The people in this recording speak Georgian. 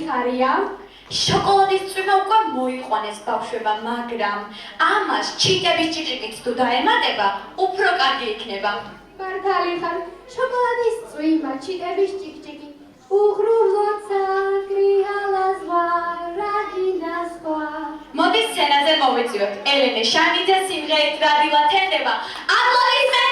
მიხარია? შოკოლადის წვიმა უკვე მოიყვანეს ბავშვებმა, მაგრამ ამას ჩიტების ჭიჭიკით თუ დაემატება, უფრო კარგი იქნება. მართალი ხარ, შოკოლადის წვიმა, ჩიტების ჭიკჭიკი, უღრუბლოცა კრიალა ზღვა, რაგინა სხვა. მოდი სცენაზე მოვიწვიოთ. ელენე შანიძე სიმღერით რადილა თენდება. აპლოდისმენტები!